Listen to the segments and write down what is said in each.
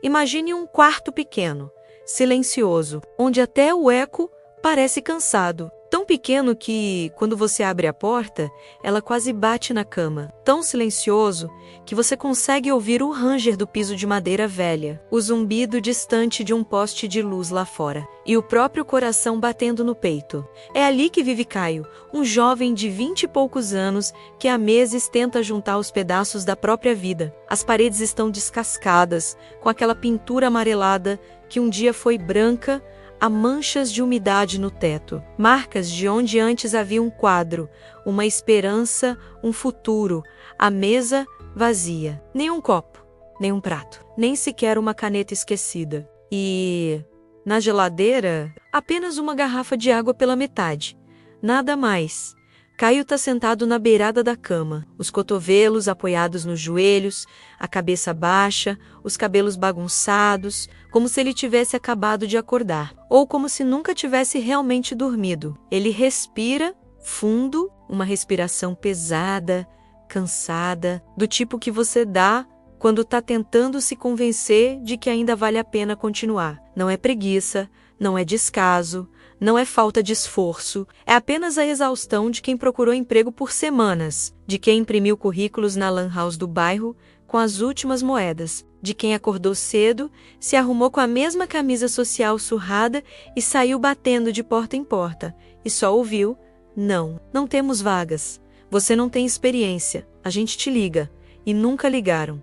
Imagine um quarto pequeno, silencioso, onde até o eco parece cansado. Tão pequeno que, quando você abre a porta, ela quase bate na cama. Tão silencioso que você consegue ouvir o ranger do piso de madeira velha, o zumbido distante de um poste de luz lá fora, e o próprio coração batendo no peito. É ali que vive Caio, um jovem de 20 e poucos anos que há meses tenta juntar os pedaços da própria vida. As paredes estão descascadas, com aquela pintura amarelada que um dia foi branca. Há manchas de umidade no teto, marcas de onde antes havia um quadro, uma esperança, um futuro, a mesa vazia. Nem um copo, nem um prato, nem sequer uma caneta esquecida. E, na geladeira, apenas uma garrafa de água pela metade. Nada mais. Caio está sentado na beirada da cama, os cotovelos apoiados nos joelhos, a cabeça baixa, os cabelos bagunçados, como se ele tivesse acabado de acordar, ou como se nunca tivesse realmente dormido. Ele respira fundo, uma respiração pesada, cansada, do tipo que você dá quando está tentando se convencer de que ainda vale a pena continuar. Não é preguiça, não é descaso, não é falta de esforço, é apenas a exaustão de quem procurou emprego por semanas, de quem imprimiu currículos na lan house do bairro com as últimas moedas, de quem acordou cedo, se arrumou com a mesma camisa social surrada e saiu batendo de porta em porta, e só ouviu: não temos vagas, você não tem experiência, a gente te liga, e nunca ligaram.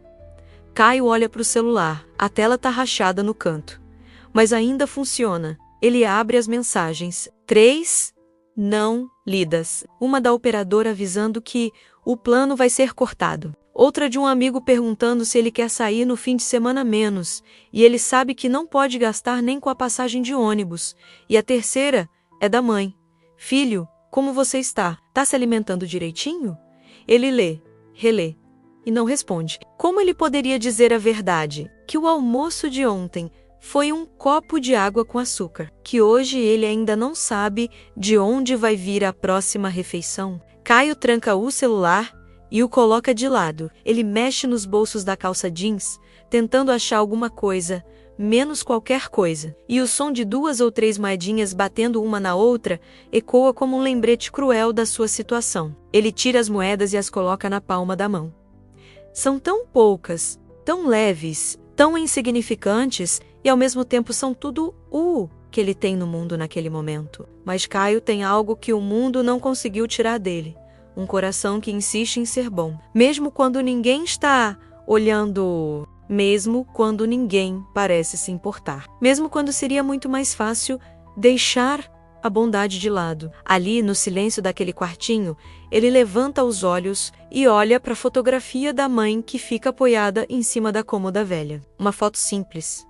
Caio olha para o celular, a tela está rachada no canto, mas ainda funciona. Ele abre as mensagens. 3 não lidas. Uma da operadora avisando que o plano vai ser cortado. Outra de um amigo perguntando se ele quer sair no fim de semana menos, e ele sabe que não pode gastar nem com a passagem de ônibus. E a terceira é da mãe. Filho, como você está? Tá se alimentando direitinho? Ele lê, relê e não responde. Como ele poderia dizer a verdade? Que o almoço de ontem foi um copo de água com açúcar, que hoje ele ainda não sabe de onde vai vir a próxima refeição. Caio tranca o celular e o coloca de lado. Ele mexe nos bolsos da calça jeans, tentando achar alguma coisa, menos qualquer coisa. E o som de 2 ou 3 moedinhas batendo uma na outra ecoa como um lembrete cruel da sua situação. Ele tira as moedas e as coloca na palma da mão. São tão poucas, tão leves, tão insignificantes, e ao mesmo tempo são tudo o que ele tem no mundo naquele momento. Mas Caio tem algo que o mundo não conseguiu tirar dele. Um coração que insiste em ser bom. Mesmo quando ninguém está olhando. Mesmo quando ninguém parece se importar. Mesmo quando seria muito mais fácil deixar a bondade de lado. Ali, no silêncio daquele quartinho, ele levanta os olhos e olha para a fotografia da mãe que fica apoiada em cima da cômoda velha. Uma foto simples,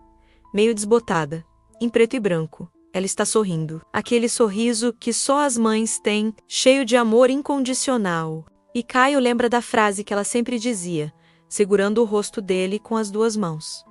meio desbotada, em preto e branco. Ela está sorrindo. Aquele sorriso que só as mães têm, cheio de amor incondicional. E Caio lembra da frase que ela sempre dizia, segurando o rosto dele com as 2 mãos.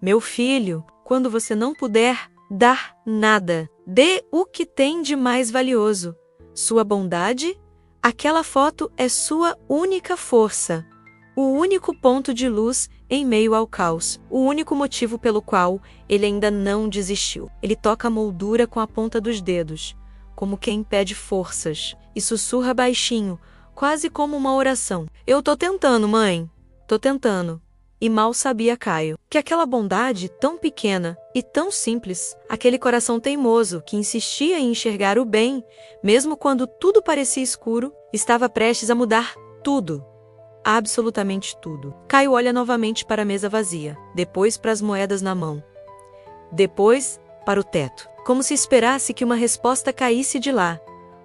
Meu filho, quando você não puder dar nada, dê o que tem de mais valioso. Sua bondade? Aquela foto é sua única força. O único ponto de luz em meio ao caos, o único motivo pelo qual ele ainda não desistiu. Ele toca a moldura com a ponta dos dedos, como quem pede forças, e sussurra baixinho, quase como uma oração. Eu tô tentando, mãe. Tô tentando. E mal sabia Caio que aquela bondade tão pequena e tão simples, aquele coração teimoso que insistia em enxergar o bem, mesmo quando tudo parecia escuro, estava prestes a mudar tudo. Absolutamente tudo. Caio olha novamente para a mesa vazia, depois para as moedas na mão, depois para o teto, como se esperasse que uma resposta caísse de lá.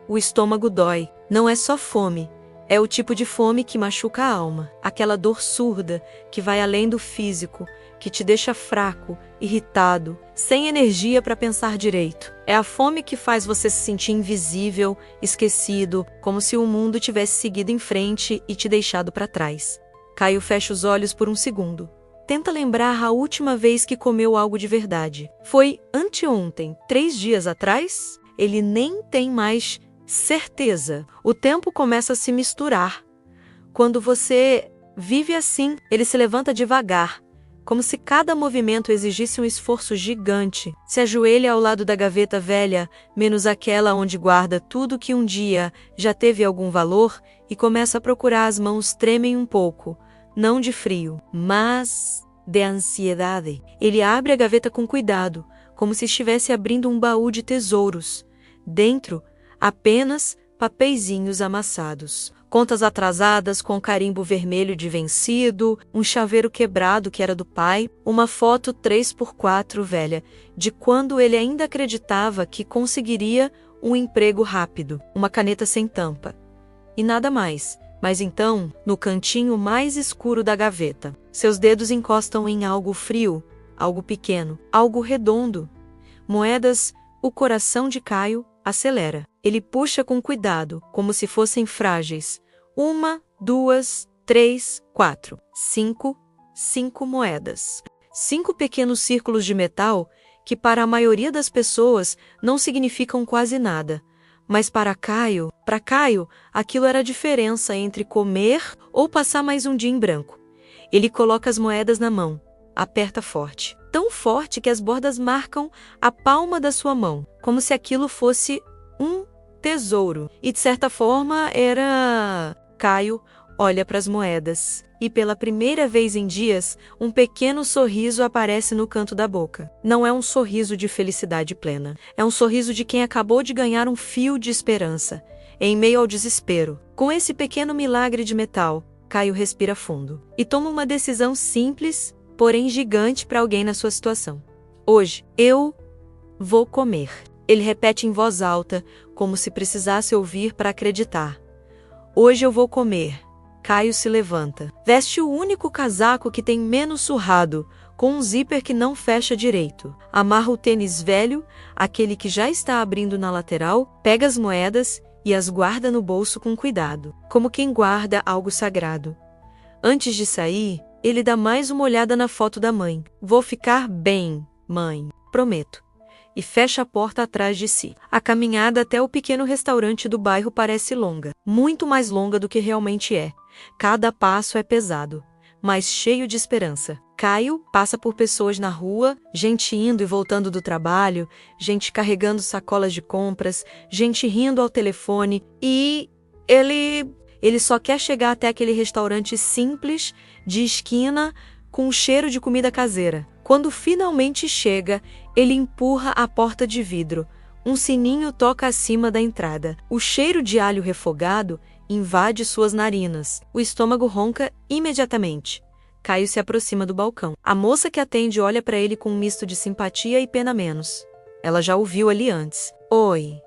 O estômago dói. Não é só fome. É o tipo de fome que machuca a alma, aquela dor surda que vai além do físico, que te deixa fraco, irritado, sem energia para pensar direito. É a fome que faz você se sentir invisível, esquecido, como se o mundo tivesse seguido em frente e te deixado para trás. Caio fecha os olhos por um segundo. Tenta lembrar a última vez que comeu algo de verdade. Foi anteontem, 3 dias atrás? Ele nem tem mais certeza. O tempo começa a se misturar. Quando você vive assim, ele se levanta devagar, como se cada movimento exigisse um esforço gigante. Se ajoelha ao lado da gaveta velha, menos aquela onde guarda tudo que um dia já teve algum valor, e começa a procurar. As mãos tremem um pouco, não de frio, mas de ansiedade. Ele abre a gaveta com cuidado, como se estivesse abrindo um baú de tesouros. Dentro, apenas papeizinhos amassados. Contas atrasadas com carimbo vermelho de vencido, um chaveiro quebrado que era do pai, uma foto 3x4 velha, de quando ele ainda acreditava que conseguiria um emprego rápido, uma caneta sem tampa. E nada mais. Mas então, no cantinho mais escuro da gaveta, seus dedos encostam em algo frio, algo pequeno, algo redondo. Moedas. O coração de Caio acelera. Ele puxa com cuidado, como se fossem frágeis. 1, 2, 3, 4, 5. 5 moedas. 5 pequenos círculos de metal que para a maioria das pessoas não significam quase nada. Mas para Caio, aquilo era a diferença entre comer ou passar mais um dia em branco. Ele coloca as moedas na mão, aperta forte. Tão forte que as bordas marcam a palma da sua mão, como se aquilo fosse um tesouro. E de certa forma era... Caio olha para as moedas e pela primeira vez em dias, um pequeno sorriso aparece no canto da boca. Não é um sorriso de felicidade plena. É um sorriso de quem acabou de ganhar um fio de esperança, em meio ao desespero. Com esse pequeno milagre de metal, Caio respira fundo e toma uma decisão simples, porém gigante para alguém na sua situação. Hoje, eu vou comer. Ele repete em voz alta, como se precisasse ouvir para acreditar. Hoje eu vou comer. Caio se levanta. Veste o único casaco que tem menos surrado, com um zíper que não fecha direito. Amarra o tênis velho, aquele que já está abrindo na lateral, pega as moedas e as guarda no bolso com cuidado, como quem guarda algo sagrado. Antes de sair, ele dá mais uma olhada na foto da mãe. Vou ficar bem, mãe, prometo. E fecha a porta atrás de si. A caminhada até o pequeno restaurante do bairro parece longa, muito mais longa do que realmente é. Cada passo é pesado, mas cheio de esperança. Caio passa por pessoas na rua, gente indo e voltando do trabalho, gente carregando sacolas de compras, gente rindo ao telefone e ele só quer chegar até aquele restaurante simples, de esquina, com um cheiro de comida caseira. Quando finalmente chega, ele empurra a porta de vidro. Um sininho toca acima da entrada. O cheiro de alho refogado invade suas narinas. O estômago ronca imediatamente. Caio se aproxima do balcão. A moça que atende olha para ele com um misto de simpatia e pena menos. Ela já o viu ali antes. Oi,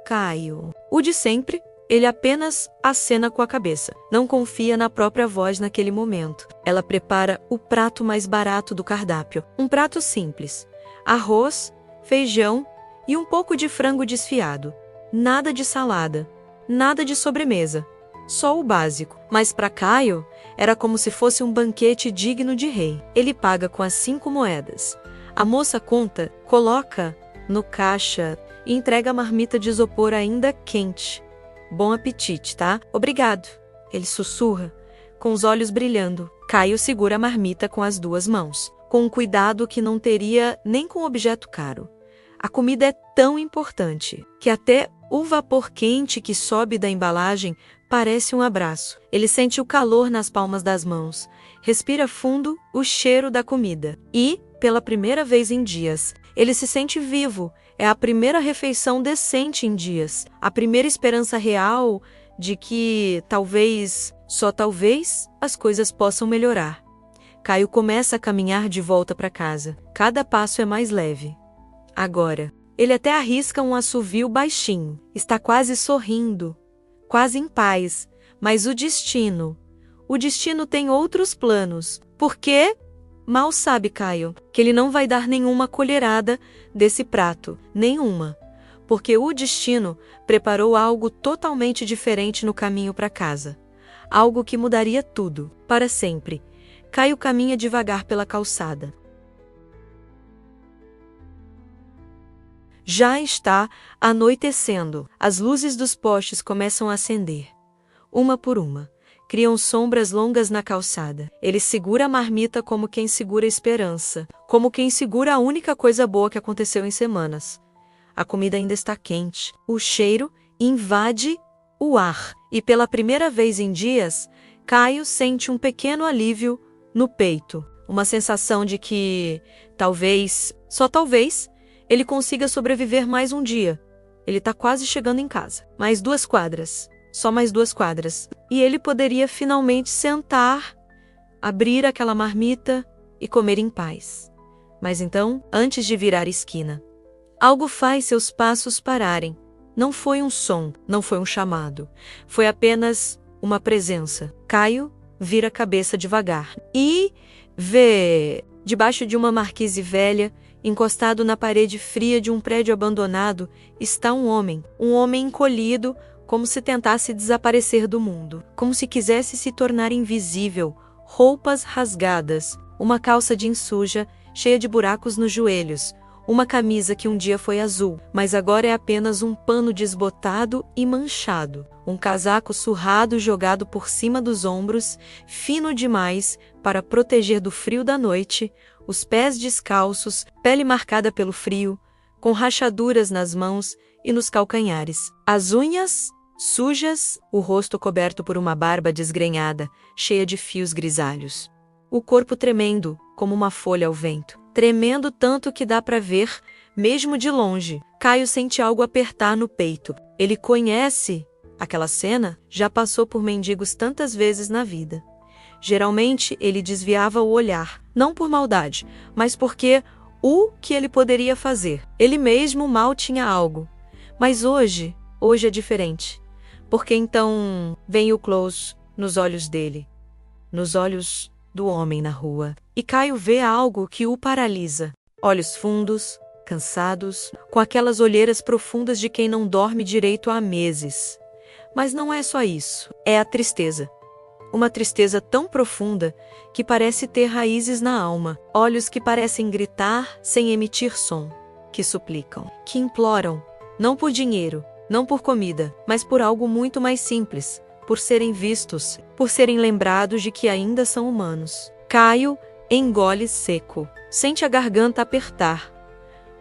Caio. O de sempre. Ele apenas acena com a cabeça. Não confia na própria voz naquele momento. Ela prepara o prato mais barato do cardápio. Um prato simples. Arroz, feijão e um pouco de frango desfiado. Nada de salada. Nada de sobremesa. Só o básico. Mas para Caio, era como se fosse um banquete digno de rei. Ele paga com as 5 moedas. A moça conta, coloca no caixa e entrega a marmita de isopor ainda quente. Bom apetite, tá? Obrigado. Ele sussurra, com os olhos brilhando. Caio segura a marmita com as 2 mãos, com um cuidado que não teria nem com objeto caro. A comida é tão importante que até o vapor quente que sobe da embalagem parece um abraço. Ele sente o calor nas palmas das mãos, respira fundo o cheiro da comida e, pela primeira vez em dias, ele se sente vivo. É a primeira refeição decente em dias. A primeira esperança real de que, talvez, só talvez, as coisas possam melhorar. Caio começa a caminhar de volta para casa. Cada passo é mais leve. Agora, ele até arrisca um assovio baixinho. Está quase sorrindo, quase em paz. Mas o destino tem outros planos. Por quê? Mal sabe Caio que ele não vai dar nenhuma colherada desse prato, nenhuma, porque o destino preparou algo totalmente diferente no caminho para casa, algo que mudaria tudo, para sempre. Caio caminha devagar pela calçada. Já está anoitecendo, as luzes dos postes começam a acender, uma por uma. criam sombras longas na calçada. Ele segura a marmita como quem segura a esperança, como quem segura a única coisa boa que aconteceu em semanas. A comida ainda está quente. O cheiro invade o ar. E pela primeira vez em dias, Caio sente um pequeno alívio no peito. Uma sensação de que, talvez, só talvez, ele consiga sobreviver mais um dia. Ele está quase chegando em casa. Mais 2 quadras. Só mais 2 quadras. E ele poderia finalmente sentar, abrir aquela marmita e comer em paz. Mas então, antes de virar esquina, algo faz seus passos pararem. Não foi um som, não foi um chamado. Foi apenas uma presença. Caio vira a cabeça devagar e vê, debaixo de uma marquise velha, encostado na parede fria de um prédio abandonado, está um homem encolhido, como se tentasse desaparecer do mundo, como se quisesse se tornar invisível, roupas rasgadas, uma calça jeans suja, cheia de buracos nos joelhos, uma camisa que um dia foi azul, mas agora é apenas um pano desbotado e manchado, um casaco surrado jogado por cima dos ombros, fino demais para proteger do frio da noite, os pés descalços, pele marcada pelo frio, com rachaduras nas mãos e nos calcanhares. As unhas sujas, o rosto coberto por uma barba desgrenhada, cheia de fios grisalhos. O corpo tremendo, como uma folha ao vento. Tremendo tanto que dá para ver, mesmo de longe. Caio sente algo apertar no peito. Ele conhece aquela cena, já passou por mendigos tantas vezes na vida. Geralmente, ele desviava o olhar, não por maldade, mas porque o que ele poderia fazer. Ele mesmo mal tinha algo. Mas hoje é diferente. Porque então vem o close nos olhos dele, nos olhos do homem na rua. E Caio vê algo que o paralisa. Olhos fundos, cansados, com aquelas olheiras profundas de quem não dorme direito há meses. Mas não é só isso, é a tristeza. Uma tristeza tão profunda que parece ter raízes na alma. Olhos que parecem gritar sem emitir som, que suplicam, que imploram, não por dinheiro, não por comida, mas por algo muito mais simples, por serem vistos, por serem lembrados de que ainda são humanos. Caio engole seco, sente a garganta apertar.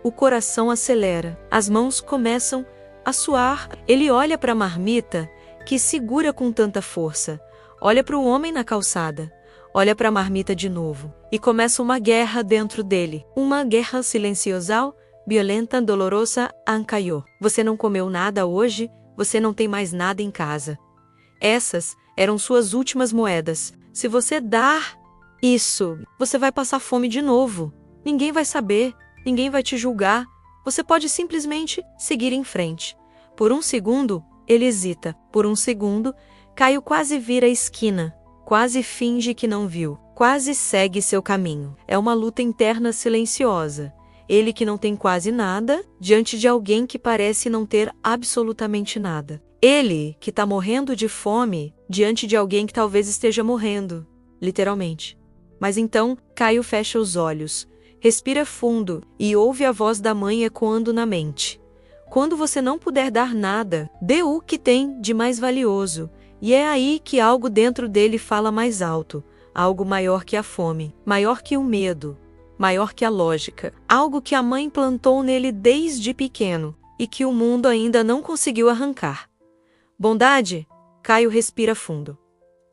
O coração acelera, as mãos começam a suar. Ele olha para a marmita que segura com tanta força. Olha para o homem na calçada, olha para a marmita de novo, e começa uma guerra dentro dele. Uma guerra silenciosa, violenta, dolorosa, ancaiô. Você não comeu nada hoje, você não tem mais nada em casa. Essas eram suas últimas moedas. Se você dar isso, você vai passar fome de novo. Ninguém vai saber, ninguém vai te julgar. Você pode simplesmente seguir em frente. Por um segundo, ele hesita. Por um segundo, Caio quase vira a esquina, quase finge que não viu, quase segue seu caminho. É uma luta interna silenciosa. Ele que não tem quase nada, diante de alguém que parece não ter absolutamente nada. Ele que está morrendo de fome, diante de alguém que talvez esteja morrendo, literalmente. Mas então, Caio fecha os olhos, respira fundo e ouve a voz da mãe ecoando na mente. Quando você não puder dar nada, dê o que tem de mais valioso. E é aí que algo dentro dele fala mais alto, algo maior que a fome, maior que o medo, maior que a lógica, algo que a mãe plantou nele desde pequeno e que o mundo ainda não conseguiu arrancar. Bondade? Caio respira fundo.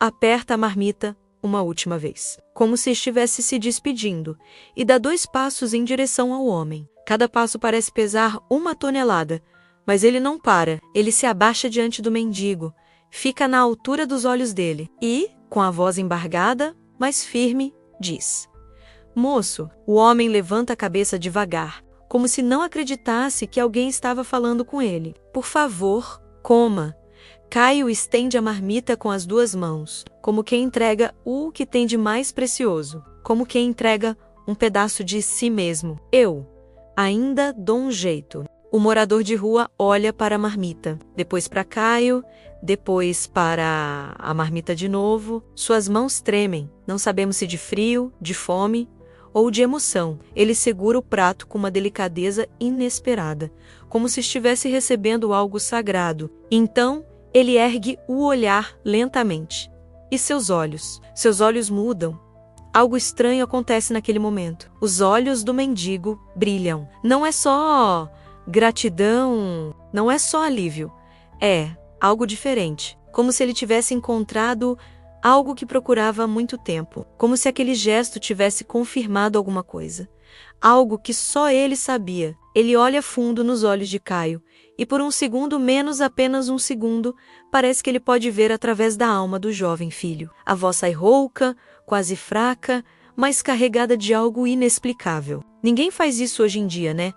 Aperta a marmita uma última vez, como se estivesse se despedindo, e dá 2 passos em direção ao homem. Cada passo parece pesar 1 tonelada, mas ele não para, ele se abaixa diante do mendigo, fica na altura dos olhos dele e, com a voz embargada, mas firme, diz: Moço. O homem levanta a cabeça devagar, como se não acreditasse que alguém estava falando com ele. Por favor, coma. Caio estende a marmita com as 2 mãos, como quem entrega o que tem de mais precioso, como quem entrega um pedaço de si mesmo. Eu ainda dou um jeito. O morador de rua olha para a marmita, depois para Caio, depois para a marmita de novo. Suas mãos tremem, não sabemos se de frio, de fome ou de emoção. Ele segura o prato com uma delicadeza inesperada, como se estivesse recebendo algo sagrado. Então, ele ergue o olhar lentamente. E seus olhos? Seus olhos mudam. Algo estranho acontece naquele momento. Os olhos do mendigo brilham. Não é só gratidão, não é só alívio. É algo diferente. Como se ele tivesse encontrado algo que procurava há muito tempo. Como se aquele gesto tivesse confirmado alguma coisa. Algo que só ele sabia. Ele olha fundo nos olhos de Caio. E por um segundo, menos apenas um segundo, parece que ele pode ver através da alma do jovem filho. A voz sai rouca, quase fraca, mas carregada de algo inexplicável. Ninguém faz isso hoje em dia, né?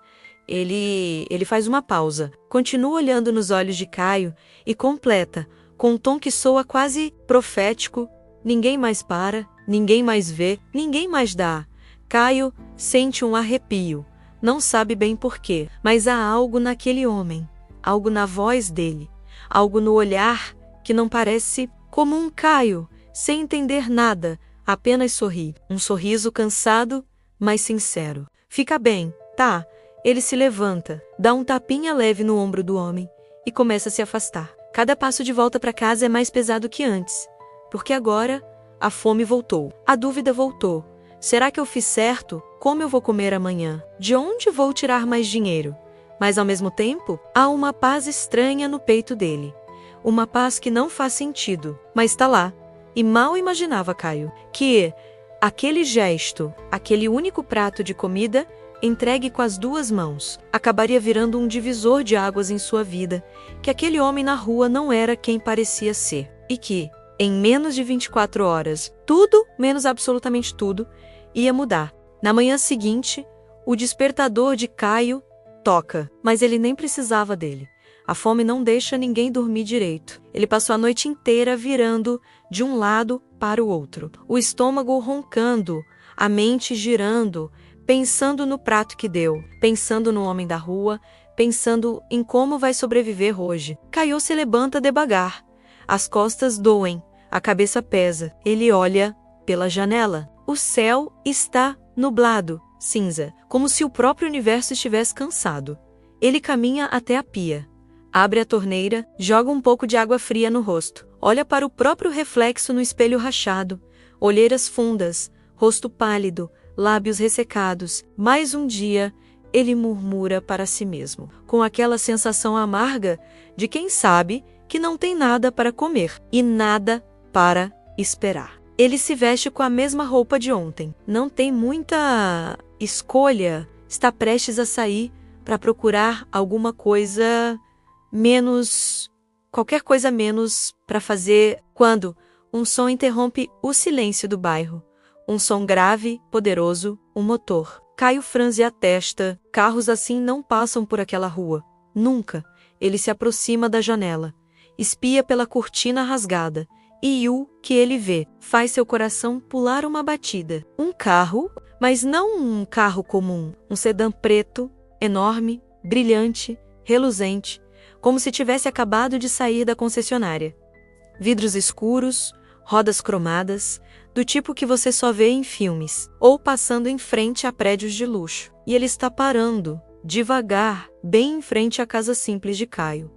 Ele faz uma pausa, continua olhando nos olhos de Caio e completa, com um tom que soa quase profético: ninguém mais para, ninguém mais vê, ninguém mais dá. Caio sente um arrepio. Não sabe bem porquê, mas há algo naquele homem, algo na voz dele, algo no olhar que não parece comum. Caio, sem entender nada, apenas sorri. Um sorriso cansado, mas sincero. Fica bem, tá? Ele se levanta, dá um tapinha leve no ombro do homem e começa a se afastar. Cada passo de volta para casa é mais pesado que antes, porque agora a fome voltou, a dúvida voltou. Será que eu fiz certo? Como eu vou comer amanhã? De onde vou tirar mais dinheiro? Mas ao mesmo tempo, há uma paz estranha no peito dele. Uma paz que não faz sentido, mas está lá. E mal imaginava Caio que aquele gesto, aquele único prato de comida, entregue com as duas mãos, acabaria virando um divisor de águas em sua vida, que aquele homem na rua não era quem parecia ser. E que, em menos de 24 horas, tudo, menos absolutamente tudo, ia mudar. Na manhã seguinte, o despertador de Caio toca, mas ele nem precisava dele. A fome não deixa ninguém dormir direito. Ele passou a noite inteira virando de um lado para o outro, o estômago roncando, a mente girando, pensando no prato que deu, pensando no homem da rua, pensando em como vai sobreviver hoje. Caio se levanta devagar. As costas doem, a cabeça pesa. Ele olha pela janela. O céu está nublado, cinza, como se o próprio universo estivesse cansado. Ele caminha até a pia. Abre a torneira, joga um pouco de água fria no rosto. Olha para o próprio reflexo no espelho rachado. Olheiras fundas, rosto pálido, lábios ressecados. Mais um dia, ele murmura para si mesmo, com aquela sensação amarga de quem sabe que não tem nada para comer e nada para esperar. Ele se veste com a mesma roupa de ontem. Não tem muita escolha. Está prestes a sair para procurar alguma coisa menos... qualquer coisa menos para fazer quando um som interrompe o silêncio do bairro. Um som grave, poderoso, um motor. Caio franze a testa. Carros assim não passam por aquela rua. Nunca. Ele se aproxima da janela. Espia pela cortina rasgada. E o que ele vê faz seu coração pular uma batida. Um carro, mas não um carro comum. Um sedã preto, enorme, brilhante, reluzente, como se tivesse acabado de sair da concessionária. Vidros escuros, rodas cromadas, do tipo que você só vê em filmes, ou passando em frente a prédios de luxo. E ele está parando, devagar, bem em frente à casa simples de Caio.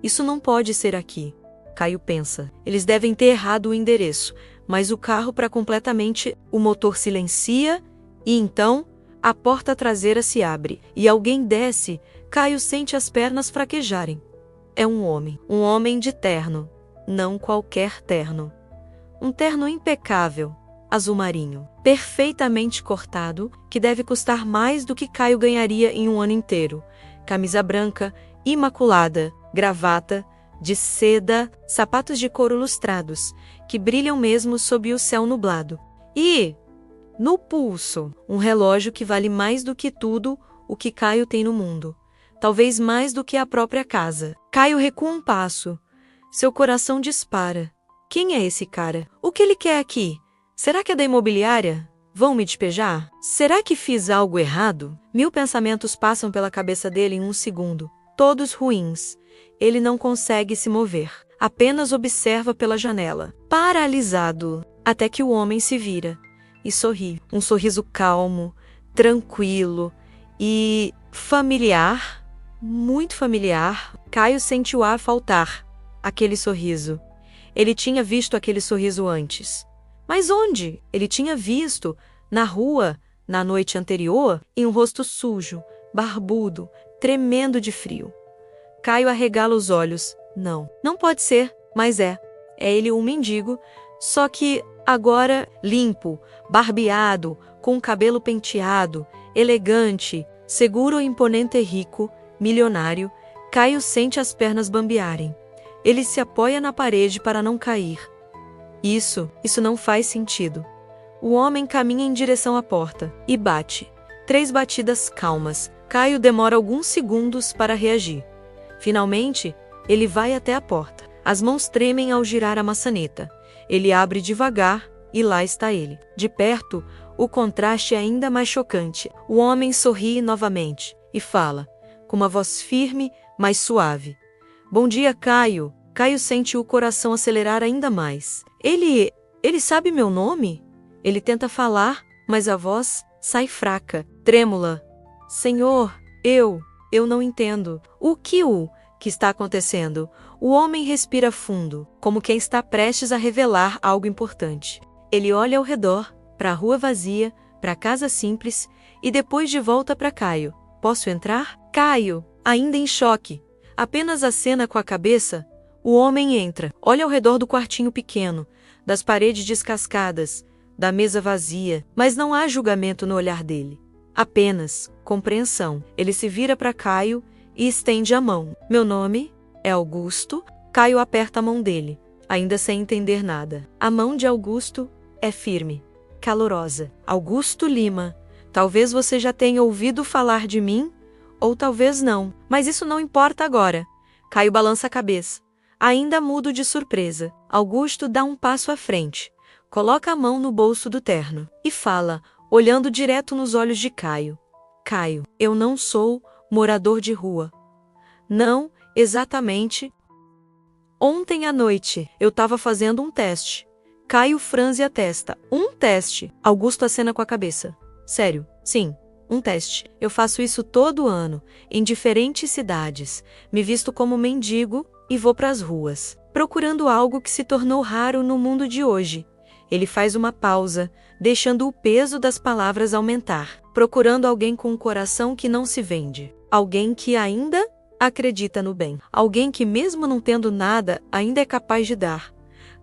Isso não pode ser aqui. Caio pensa. Eles devem ter errado o endereço, mas o carro para completamente... O motor silencia e então a porta traseira se abre e alguém desce. Caio sente as pernas fraquejarem. É um homem de terno, não qualquer terno. Um terno impecável, azul marinho, perfeitamente cortado, que deve custar mais do que Caio ganharia em um ano inteiro. Camisa branca, imaculada, gravata de seda, sapatos de couro lustrados, que brilham mesmo sob o céu nublado. E, no pulso, um relógio que vale mais do que tudo o que Caio tem no mundo. Talvez mais do que a própria casa. Caio recua um passo. Seu coração dispara. Quem é esse cara? O que ele quer aqui? Será que é da imobiliária? Vão me despejar? Será que fiz algo errado? 1000 pensamentos passam pela cabeça dele em um segundo. Todos ruins. Ele não consegue se mover. Apenas observa pela janela, paralisado, até que o homem se vira e sorri. Um sorriso calmo, tranquilo e familiar, muito familiar. Caio sente o ar faltar. Aquele sorriso. Ele tinha visto aquele sorriso antes. Mas onde? Ele tinha visto, na rua, na noite anterior, em um rosto sujo, barbudo, tremendo de frio. Caio arregala os olhos. Não, não pode ser, mas é. É ele um mendigo, só que agora limpo, barbeado, com o cabelo penteado, elegante, seguro, imponente e rico, milionário. Caio sente as pernas bambearem. Ele se apoia na parede para não cair. Isso não faz sentido. O homem caminha em direção à porta e bate. 3 batidas calmas. Caio demora alguns segundos para reagir. Finalmente, ele vai até a porta. As mãos tremem ao girar a maçaneta. Ele abre devagar e lá está ele. De perto, o contraste é ainda mais chocante. O homem sorri novamente e fala, com uma voz firme, mas suave. Bom dia, Caio. Caio sente o coração acelerar ainda mais. Ele sabe meu nome? Ele tenta falar, mas a voz sai fraca, trêmula. Senhor, eu não entendo. O que está acontecendo? O homem respira fundo, como quem está prestes a revelar algo importante. Ele olha ao redor, para a rua vazia, para a casa simples, e depois de volta para Caio. Posso entrar? Caio, ainda em choque, apenas acena com a cabeça. O homem entra, olha ao redor do quartinho pequeno, das paredes descascadas, da mesa vazia, mas não há julgamento no olhar dele. Apenas compreensão. Ele se vira para Caio e estende a mão. Meu nome é Augusto. Caio aperta a mão dele, ainda sem entender nada. A mão de Augusto é firme, calorosa. Augusto Lima, talvez você já tenha ouvido falar de mim, ou talvez não, mas isso não importa agora. Caio balança a cabeça. Ainda mudo de surpresa, Augusto dá um passo à frente, coloca a mão no bolso do terno e fala, olhando direto nos olhos de Caio. Caio, eu não sou morador de rua. Não, exatamente. Ontem à noite, eu estava fazendo um teste. Caio franze a testa. Um teste. Augusto acena com a cabeça. Sério, sim. Um teste. Eu faço isso todo ano, em diferentes cidades. Me visto como mendigo e vou para as ruas, procurando algo que se tornou raro no mundo de hoje. Ele faz uma pausa, deixando o peso das palavras aumentar, procurando alguém com um coração que não se vende. Alguém que ainda acredita no bem. Alguém que, mesmo não tendo nada, ainda é capaz de dar.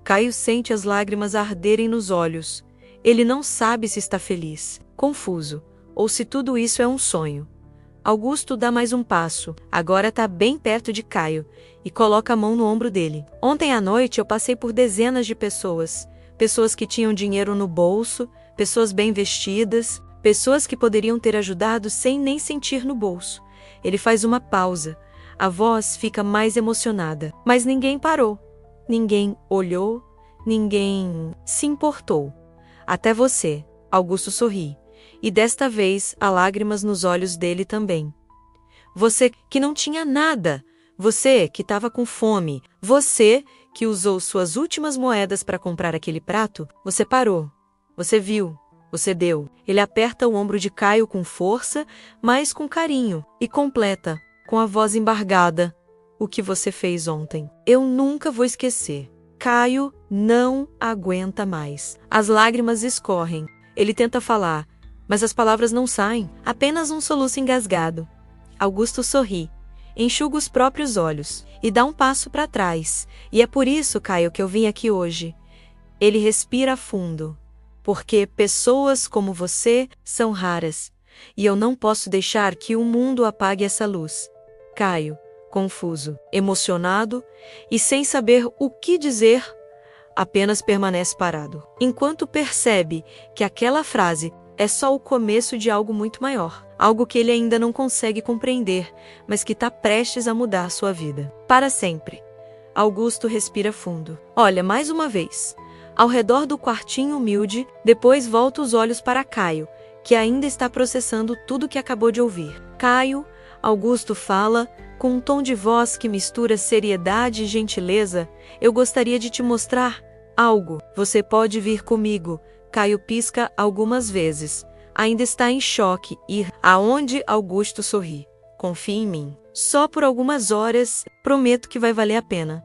Caio sente as lágrimas arderem nos olhos. Ele não sabe se está feliz, confuso, ou se tudo isso é um sonho. Augusto dá mais um passo, agora está bem perto de Caio, e coloca a mão no ombro dele. Ontem à noite eu passei por dezenas de pessoas. Pessoas que tinham dinheiro no bolso, pessoas bem vestidas, pessoas que poderiam ter ajudado sem nem sentir no bolso. Ele faz uma pausa. A voz fica mais emocionada. Mas ninguém parou. Ninguém olhou. Ninguém se importou. Até você. Augusto sorri. E desta vez há lágrimas nos olhos dele também. Você que não tinha nada. Você que estava com fome. Você que usou suas últimas moedas para comprar aquele prato. Você parou. Você viu. Você deu. Ele aperta o ombro de Caio com força, mas com carinho, e completa, com a voz embargada, o que você fez ontem. Eu nunca vou esquecer. Caio não aguenta mais. As lágrimas escorrem. Ele tenta falar, mas as palavras não saem, apenas um soluço engasgado. Augusto sorri, enxuga os próprios olhos, e dá um passo para trás. E é por isso, Caio, que eu vim aqui hoje. Ele respira fundo. Porque pessoas como você são raras, e eu não posso deixar que o mundo apague essa luz. Caio, confuso, emocionado e sem saber o que dizer, apenas permanece parado, enquanto percebe que aquela frase é só o começo de algo muito maior, algo que ele ainda não consegue compreender, mas que está prestes a mudar sua vida. Para sempre. Augusto respira fundo. Olha mais uma vez ao redor do quartinho humilde, depois volta os olhos para Caio, que ainda está processando tudo que acabou de ouvir. Caio, Augusto fala, com um tom de voz que mistura seriedade e gentileza, eu gostaria de te mostrar algo. Você pode vir comigo. Caio pisca algumas vezes. Ainda está em choque e, aonde Augusto sorri. Confie em mim. Só por algumas horas, prometo que vai valer a pena.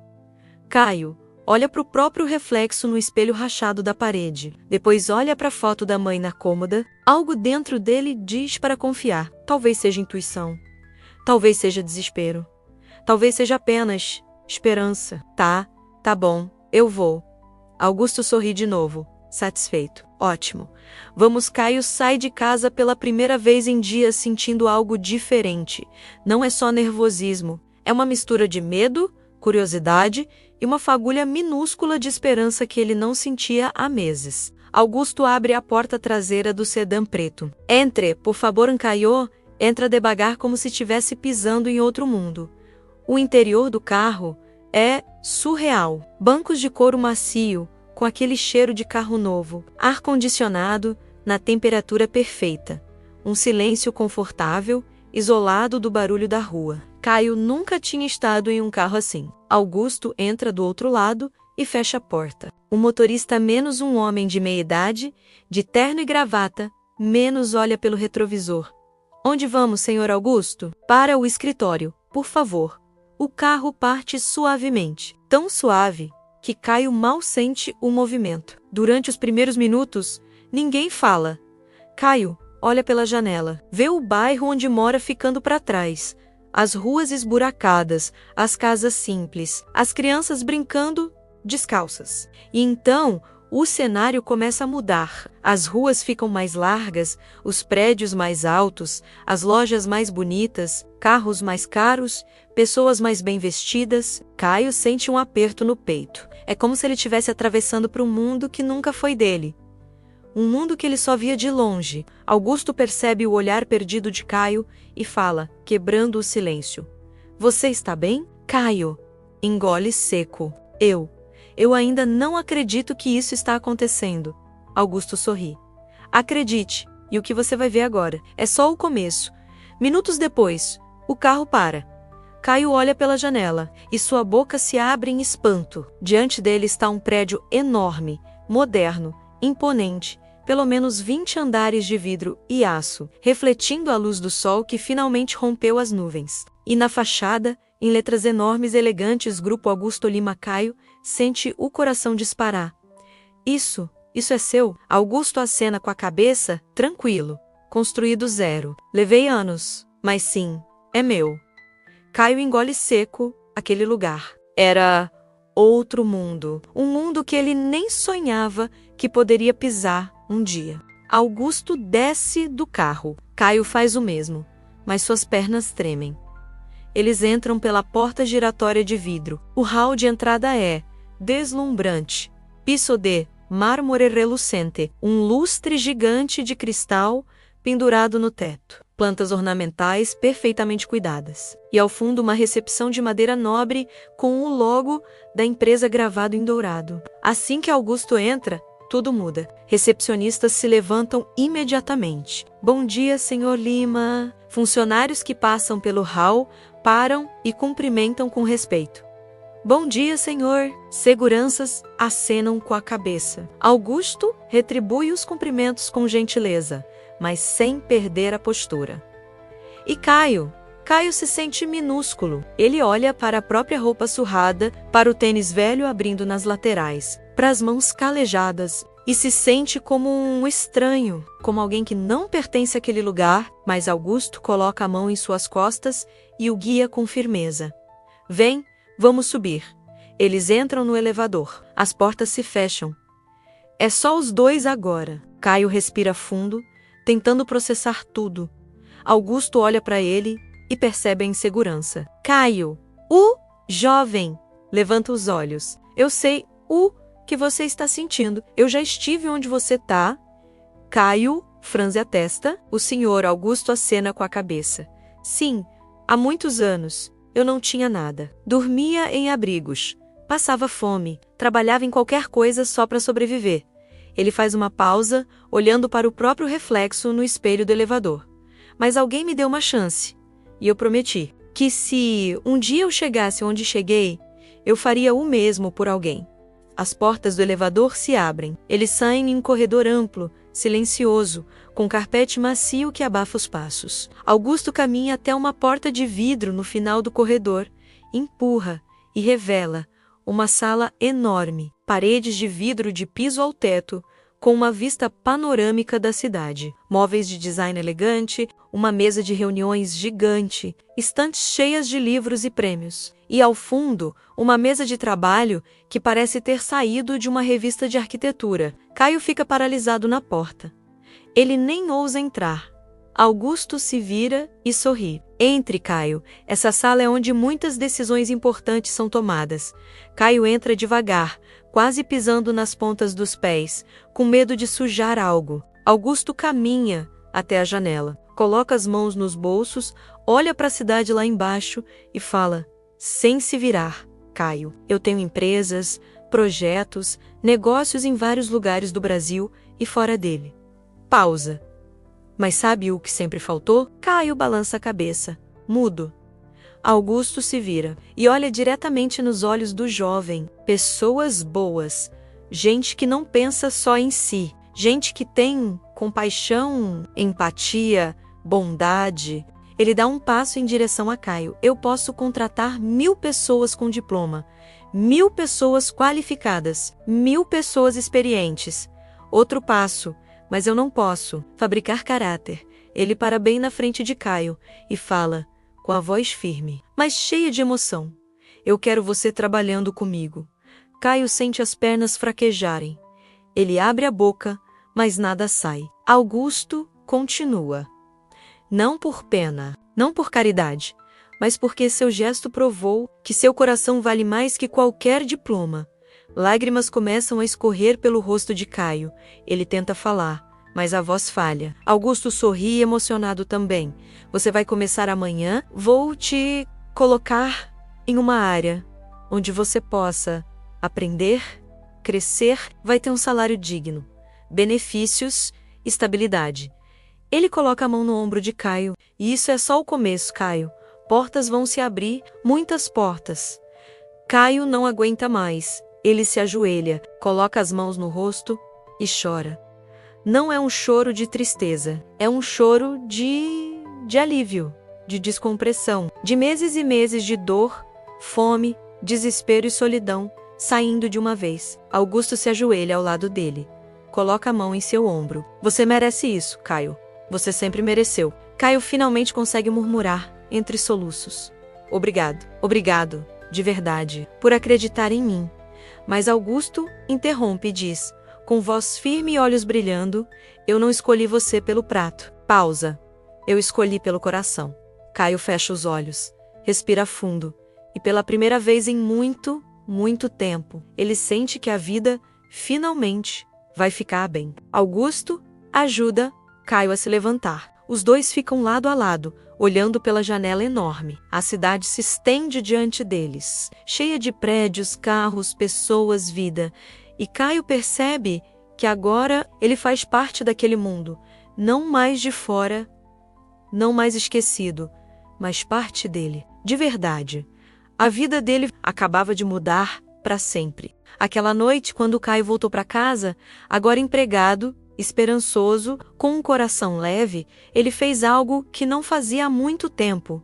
Caio, olha para o próprio reflexo no espelho rachado da parede. Depois olha para a foto da mãe na cômoda. Algo dentro dele diz para confiar. Talvez seja intuição. Talvez seja desespero. Talvez seja apenas esperança. Tá bom, eu vou. Augusto sorri de novo, satisfeito. Ótimo. Vamos, Caio sai de casa pela primeira vez em dias sentindo algo diferente. Não é só nervosismo. É uma mistura de medo, curiosidade e uma fagulha minúscula de esperança que ele não sentia há meses. Augusto abre a porta traseira do sedã preto. Entre, por favor, Caio. Entra devagar como se estivesse pisando em outro mundo. O interior do carro é surreal. Bancos de couro macio, com aquele cheiro de carro novo. Ar-condicionado na temperatura perfeita. Um silêncio confortável, isolado do barulho da rua. Caio nunca tinha estado em um carro assim. Augusto entra do outro lado e fecha a porta. O motorista, menos um homem de meia-idade, de terno e gravata, menos olha pelo retrovisor. Onde vamos, senhor Augusto? Para o escritório, por favor. O carro parte suavemente. Tão suave que Caio mal sente o movimento. Durante os primeiros minutos, ninguém fala. Caio olha pela janela. Vê o bairro onde mora ficando para trás. As ruas esburacadas, as casas simples, as crianças brincando descalças. E então, o cenário começa a mudar. As ruas ficam mais largas, os prédios mais altos, as lojas mais bonitas, carros mais caros, pessoas mais bem vestidas. Caio sente um aperto no peito. É como se ele estivesse atravessando para um mundo que nunca foi dele. Um mundo que ele só via de longe. Augusto percebe o olhar perdido de Caio e fala, quebrando o silêncio. Você está bem? Caio engole seco. Eu ainda não acredito que isso está acontecendo. Augusto sorri. Acredite, e o que você vai ver agora é só o começo. Minutos depois, o carro para. Caio olha pela janela e sua boca se abre em espanto. Diante dele está um prédio enorme, moderno, imponente, pelo menos 20 andares de vidro e aço, refletindo a luz do sol que finalmente rompeu as nuvens. E na fachada, em letras enormes e elegantes, Grupo Augusto Lima. Caio sente o coração disparar. Isso é seu? Augusto acena com a cabeça, tranquilo. Construído zero. Levei anos, mas sim, é meu. Caio engole seco aquele lugar. Era outro mundo. Um mundo que ele nem sonhava que poderia pisar um dia. Augusto desce do carro. Caio faz o mesmo, mas suas pernas tremem. Eles entram pela porta giratória de vidro. O hall de entrada é deslumbrante. Piso de mármore relucente, um lustre gigante de cristal pendurado no teto. Plantas ornamentais perfeitamente cuidadas. E ao fundo uma recepção de madeira nobre com o logo da empresa gravado em dourado. Assim que Augusto entra, tudo muda. Recepcionistas se levantam imediatamente. Bom dia, senhor Lima. Funcionários que passam pelo hall param e cumprimentam com respeito. Bom dia, senhor. Seguranças acenam com a cabeça. Augusto retribui os cumprimentos com gentileza, mas sem perder a postura. E Caio se sente minúsculo. Ele olha para a própria roupa surrada, para o tênis velho abrindo nas laterais, para as mãos calejadas, e se sente como um estranho, como alguém que não pertence àquele lugar, mas Augusto coloca a mão em suas costas e o guia com firmeza. Vem, vamos subir. Eles entram no elevador. As portas se fecham. É só os dois agora. Caio respira fundo, tentando processar tudo. Augusto olha para ele e percebe a insegurança. Caio, o jovem, levanta os olhos. Eu sei o que você está sentindo. Eu já estive onde você está. Caio franze a testa. O senhor Augusto acena com a cabeça. Sim, há muitos anos. Eu não tinha nada. Dormia em abrigos. Passava fome. Trabalhava em qualquer coisa só para sobreviver. Ele faz uma pausa, olhando para o próprio reflexo no espelho do elevador. Mas alguém me deu uma chance. E eu prometi que se um dia eu chegasse onde cheguei, eu faria o mesmo por alguém. As portas do elevador se abrem. Eles saem em um corredor amplo, silencioso, com carpete macio que abafa os passos. Augusto caminha até uma porta de vidro no final do corredor, empurra e revela Uma sala enorme, paredes de vidro de piso ao teto, com uma vista panorâmica da cidade. Móveis de design elegante, uma mesa de reuniões gigante, estantes cheias de livros e prêmios. E ao fundo, uma mesa de trabalho que parece ter saído de uma revista de arquitetura. Caio fica paralisado na porta. Ele nem ousa entrar. Augusto se vira e sorri. Entre, Caio. Essa sala é onde muitas decisões importantes são tomadas. Caio entra devagar, quase pisando nas pontas dos pés, com medo de sujar algo. Augusto caminha até a janela, coloca as mãos nos bolsos, olha para a cidade lá embaixo e fala, sem se virar, Caio, eu tenho empresas, projetos, negócios em vários lugares do Brasil e fora dele. Pausa. Mas sabe o que sempre faltou? Caio balança a cabeça, mudo. Augusto se vira e olha diretamente nos olhos do jovem. Pessoas boas, gente que não pensa só em si, gente que tem compaixão, empatia, bondade. Ele dá um passo em direção a Caio. Eu posso contratar 1000 pessoas com diploma, 1000 pessoas qualificadas, 1000 pessoas experientes. Outro passo. Mas eu não posso fabricar caráter. Ele para bem na frente de Caio e fala, com a voz firme, mas cheia de emoção. Eu quero você trabalhando comigo. Caio sente as pernas fraquejarem. Ele abre a boca, mas nada sai. Augusto continua. Não por pena, não por caridade, mas porque seu gesto provou que seu coração vale mais que qualquer diploma. Lágrimas começam a escorrer pelo rosto de Caio. Ele tenta falar, mas a voz falha. Augusto sorri emocionado também. Você vai começar amanhã? Vou te colocar em uma área onde você possa aprender, crescer, vai ter um salário digno, benefícios, estabilidade. Ele coloca a mão no ombro de Caio. E isso é só o começo, Caio. Portas vão se abrir, muitas portas. Caio não aguenta mais. Ele se ajoelha, coloca as mãos no rosto e chora. Não é um choro de tristeza, é um choro de alívio, de descompressão, de meses e meses de dor, fome, desespero e solidão, saindo de uma vez. Augusto se ajoelha ao lado dele, coloca a mão em seu ombro. Você merece isso, Caio. Você sempre mereceu. Caio finalmente consegue murmurar, entre soluços. Obrigado, obrigado, de verdade, por acreditar em mim. Mas Augusto interrompe e diz, com voz firme e olhos brilhando, eu não escolhi você pelo prato. Pausa. Eu escolhi pelo coração. Caio fecha os olhos, respira fundo, e pela primeira vez em muito, muito tempo, ele sente que a vida, finalmente, vai ficar bem. Augusto ajuda Caio a se levantar. Os dois ficam lado a lado, olhando pela janela enorme. A cidade se estende diante deles, cheia de prédios, carros, pessoas, vida. E Caio percebe que agora ele faz parte daquele mundo, não mais de fora, não mais esquecido, mas parte dele, de verdade. A vida dele acabava de mudar para sempre. Aquela noite, quando Caio voltou para casa, agora empregado, esperançoso, com um coração leve, ele fez algo que não fazia há muito tempo.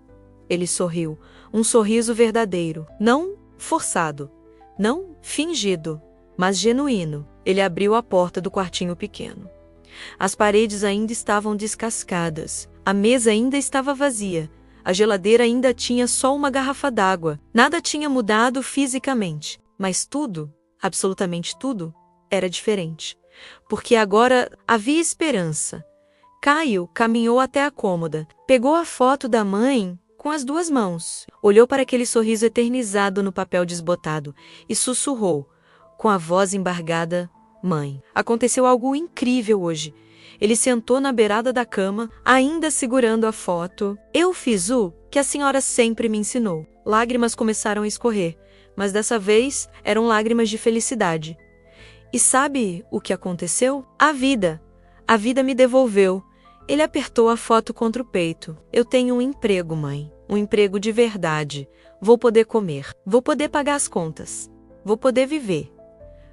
Ele sorriu, um sorriso verdadeiro, não forçado, não fingido, mas genuíno. Ele abriu a porta do quartinho pequeno. As paredes ainda estavam descascadas, a mesa ainda estava vazia, a geladeira ainda tinha só uma garrafa d'água. Nada tinha mudado fisicamente, mas tudo, absolutamente tudo, era diferente. Porque agora havia esperança. Caio caminhou até a cômoda, pegou a foto da mãe com as 2 mãos, olhou para aquele sorriso eternizado no papel desbotado e sussurrou, com a voz embargada, mãe. Aconteceu algo incrível hoje. Ele sentou na beirada da cama, ainda segurando a foto. Eu fiz o que a senhora sempre me ensinou. Lágrimas começaram a escorrer, mas dessa vez eram lágrimas de felicidade. E sabe o que aconteceu? A vida me devolveu. Ele apertou a foto contra o peito. Eu tenho um emprego, mãe. Um emprego de verdade. Vou poder comer. Vou poder pagar as contas. Vou poder viver.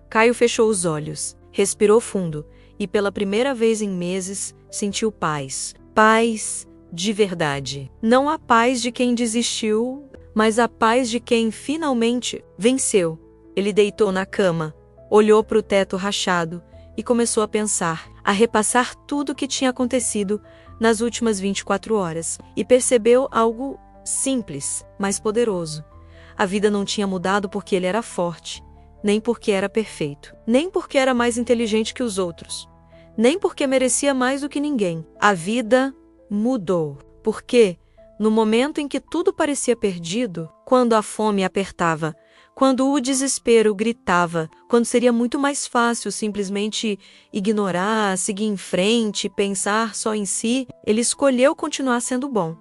Caio fechou os olhos, respirou fundo e pela primeira vez em meses sentiu paz. Paz de verdade. Não a paz de quem desistiu, mas a paz de quem finalmente venceu. Ele deitou na cama, olhou para o teto rachado e começou a pensar, a repassar tudo o que tinha acontecido nas últimas 24 horas. E percebeu algo simples, mas poderoso. A vida não tinha mudado porque ele era forte, nem porque era perfeito, nem porque era mais inteligente que os outros, nem porque merecia mais do que ninguém. A vida mudou. Porque, no momento em que tudo parecia perdido, quando a fome apertava, quando o desespero gritava, quando seria muito mais fácil simplesmente ignorar, seguir em frente, pensar só em si, ele escolheu continuar sendo bom.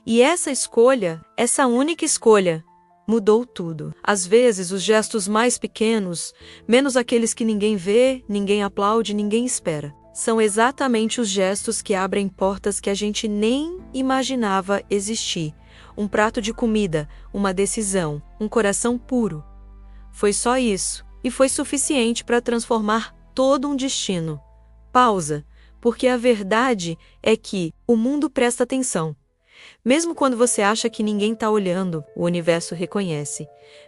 E essa escolha, essa única escolha, mudou tudo. Às vezes, os gestos mais pequenos, menos aqueles que ninguém vê, ninguém aplaude, ninguém espera, são exatamente os gestos que abrem portas que a gente nem imaginava existir. Um prato de comida, uma decisão, um coração puro. Foi só isso, e foi suficiente para transformar todo um destino. Pausa, porque a verdade é que o mundo presta atenção. Mesmo quando você acha que ninguém está olhando, o universo reconhece.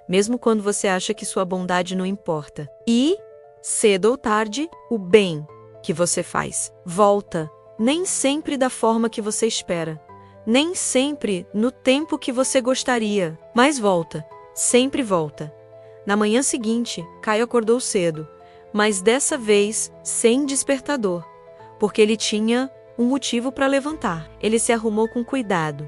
Mesmo quando você acha que sua bondade não importa. E, cedo ou tarde, o bem que você faz volta, nem sempre da forma que você espera. Nem sempre no tempo que você gostaria, mas volta, sempre volta. Na manhã seguinte, Caio acordou cedo, mas dessa vez sem despertador, porque ele tinha um motivo para levantar. Ele se arrumou com cuidado,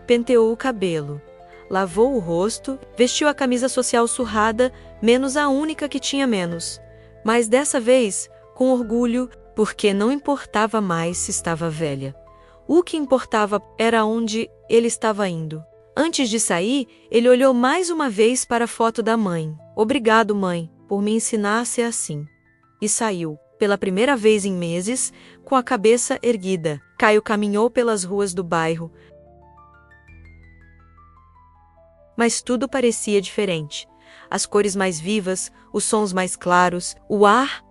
penteou o cabelo, lavou o rosto, vestiu a camisa social surrada, menos a única que tinha menos, mas dessa vez com orgulho, porque não importava mais se estava velha. O que importava era onde ele estava indo. Antes de sair, ele olhou mais uma vez para a foto da mãe. Obrigado, mãe, por me ensinar a ser assim. E saiu, pela primeira vez em meses, com a cabeça erguida. Caio caminhou pelas ruas do bairro. Mas tudo parecia diferente. As cores mais vivas, os sons mais claros, o ar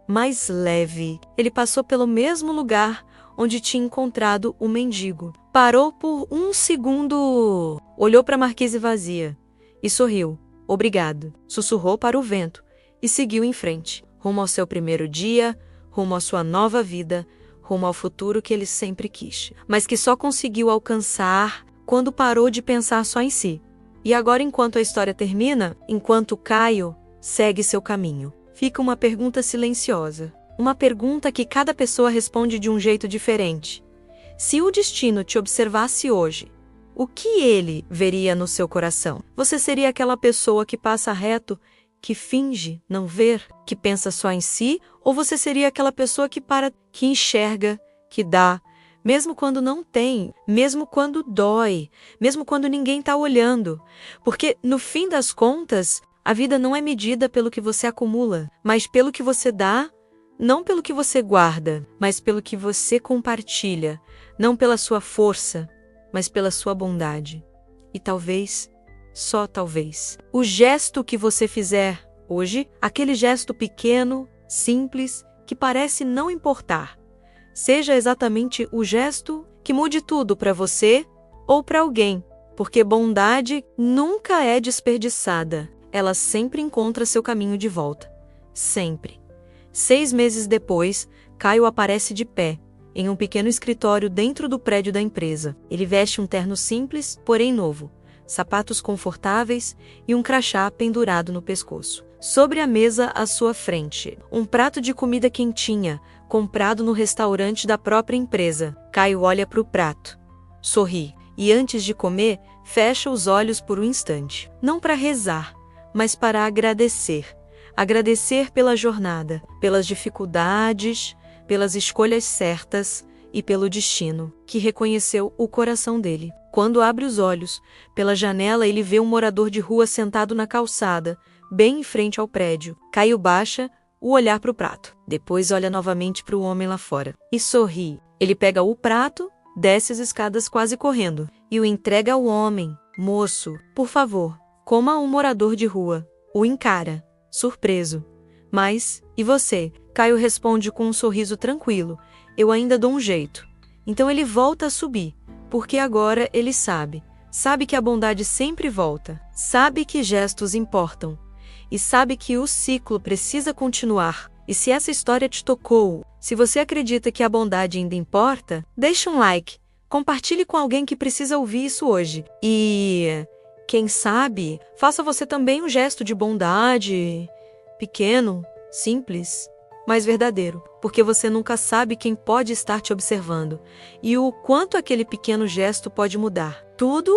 mais leve. Ele passou pelo mesmo lugar onde tinha encontrado o mendigo. Parou por um segundo, olhou para a marquise vazia e sorriu. Obrigado. Sussurrou para o vento e seguiu em frente, rumo ao seu primeiro dia, rumo à sua nova vida, rumo ao futuro que ele sempre quis, mas que só conseguiu alcançar quando parou de pensar só em si. E agora, enquanto a história termina, enquanto Caio segue seu caminho, fica uma pergunta silenciosa. Uma pergunta que cada pessoa responde de um jeito diferente. Se o destino te observasse hoje, o que ele veria no seu coração? Você seria aquela pessoa que passa reto, que finge não ver, que pensa só em si? Ou você seria aquela pessoa que para, que enxerga, que dá, mesmo quando não tem, mesmo quando dói, mesmo quando ninguém está olhando? Porque, no fim das contas, a vida não é medida pelo que você acumula, mas pelo que você dá. Não pelo que você guarda, mas pelo que você compartilha. Não pela sua força, mas pela sua bondade. E talvez, só talvez, o gesto que você fizer hoje, aquele gesto pequeno, simples, que parece não importar, seja exatamente o gesto que mude tudo para você ou para alguém. Porque bondade nunca é desperdiçada. Ela sempre encontra seu caminho de volta. Sempre. 6 meses depois, Caio aparece de pé, em um pequeno escritório dentro do prédio da empresa. Ele veste um terno simples, porém novo, sapatos confortáveis e um crachá pendurado no pescoço. Sobre a mesa à sua frente, um prato de comida quentinha, comprado no restaurante da própria empresa. Caio olha para o prato, sorri e, antes de comer, fecha os olhos por um instante. Não para rezar, mas para agradecer. Agradecer pela jornada, pelas dificuldades, pelas escolhas certas e pelo destino, que reconheceu o coração dele. Quando abre os olhos, pela janela ele vê um morador de rua sentado na calçada, bem em frente ao prédio. Caio baixa o olhar para o prato. Depois olha novamente para o homem lá fora e sorri. Ele pega o prato, desce as escadas quase correndo e o entrega ao homem. Moço, por favor, coma um morador de rua. O encara, surpreso. Mas, e você? Caio responde com um sorriso tranquilo. Eu ainda dou um jeito. Então ele volta a subir, porque agora ele sabe que a bondade sempre volta, sabe que gestos importam. e sabe que o ciclo precisa continuar. E se essa história te tocou, se você acredita que a bondade ainda importa, deixe um like, compartilhe com alguém que precisa ouvir isso hoje. E, quem sabe, faça você também um gesto de bondade, pequeno, simples, mas verdadeiro, porque você nunca sabe quem pode estar te observando e o quanto aquele pequeno gesto pode mudar. Tudo